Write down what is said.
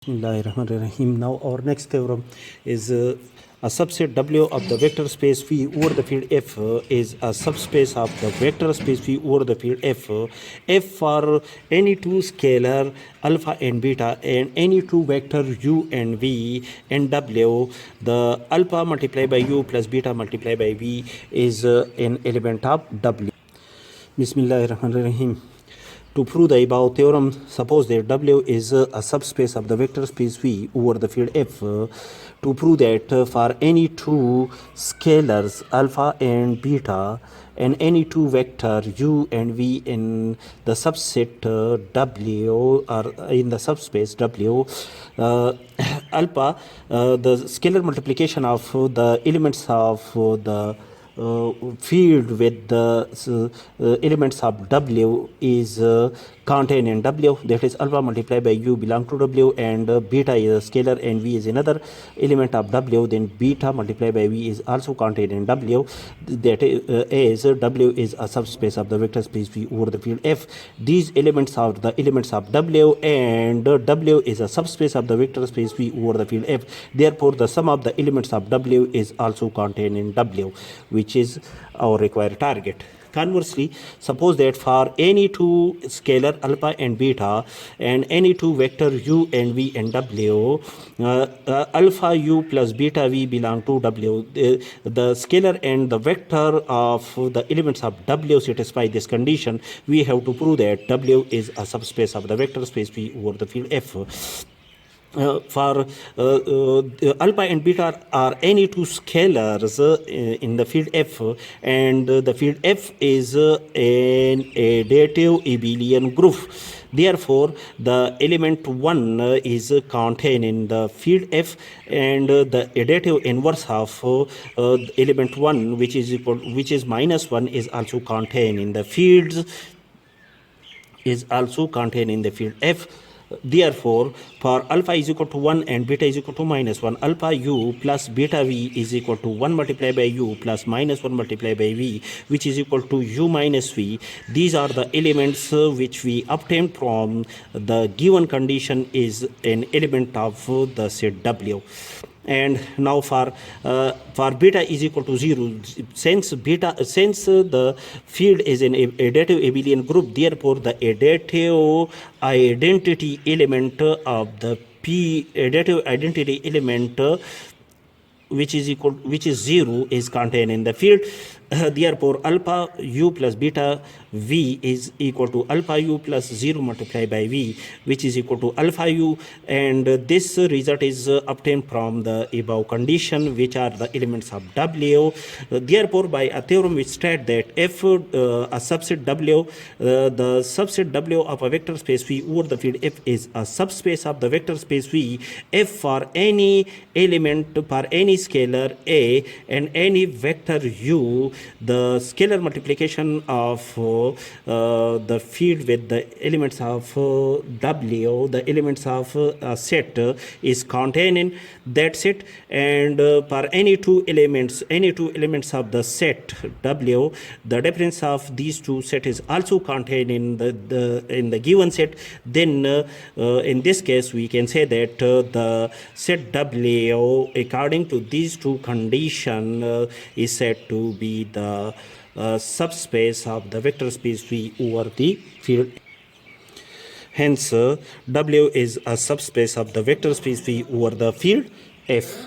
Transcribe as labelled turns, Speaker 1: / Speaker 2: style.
Speaker 1: Bismillahirrahmanirrahim. Now our next theorem is a subset W of the vector space V over the field F is a subspace of the vector space V over the field F. F for any two scalar alpha and beta and any two vector U and V and W. The alpha multiplied by U plus beta multiplied by V is an element of W. Bismillahirrahmanirrahim. To prove the above theorem, suppose that W is a subspace of the vector space V over the field F. To prove that for any two scalars alpha and beta and any two vector U and V in the subset W or in the subspace W, alpha, the scalar multiplication of the elements of the field with the elements of W is contained in W, that is alpha multiplied by U belong to W, and beta is a scalar and V is another element of W, then beta multiplied by V is also contained in W, that is W is a subspace of the vector space V over the field F. These elements are the elements of W and W is a subspace of the vector space V over the field F. Therefore the sum of the elements of W is also contained in W, which is our required target. Conversely, suppose that for any two scalar alpha and beta and any two vector U and V and W, alpha U plus beta V belong to W. The scalar and the vector of the elements of W satisfy this condition. We have to prove that W is a subspace of the vector space V over the field F. For alpha and beta are any two scalars in the field F, and the field F is an additive abelian group. Therefore, the element 1 is contained in the field F, and the additive inverse of element 1, which is minus 1, is also contained in the field F. Therefore, for alpha is equal to 1 and beta is equal to minus 1, alpha U plus beta V is equal to 1 multiplied by U plus minus 1 multiplied by V, which is equal to U minus V. These are the elements which we obtained from the given condition is an element of the set W. And now for beta is equal to 0, since the field is an additive abelian group, therefore the additive identity element of the additive identity element which is 0 is contained in the field. Therefore alpha U plus beta V is equal to alpha U plus 0 multiplied by V, which is equal to alpha U, and this result is obtained from the above condition, which are the elements of W. Therefore, by a theorem which states that if a subset W, the subset W of a vector space V over the field F is a subspace of the vector space V, F for any element, for any scalar A and any vector U, the scalar multiplication of the field with the elements of W, the elements of a set is contained in that set, and for any two elements of the set W, the difference of these two sets is also contained in the given set. Then in this case we can say that the set W according to these two conditions is said to be the subspace of the vector space V over the field. Hence, W is a subspace of the vector space V over the field F.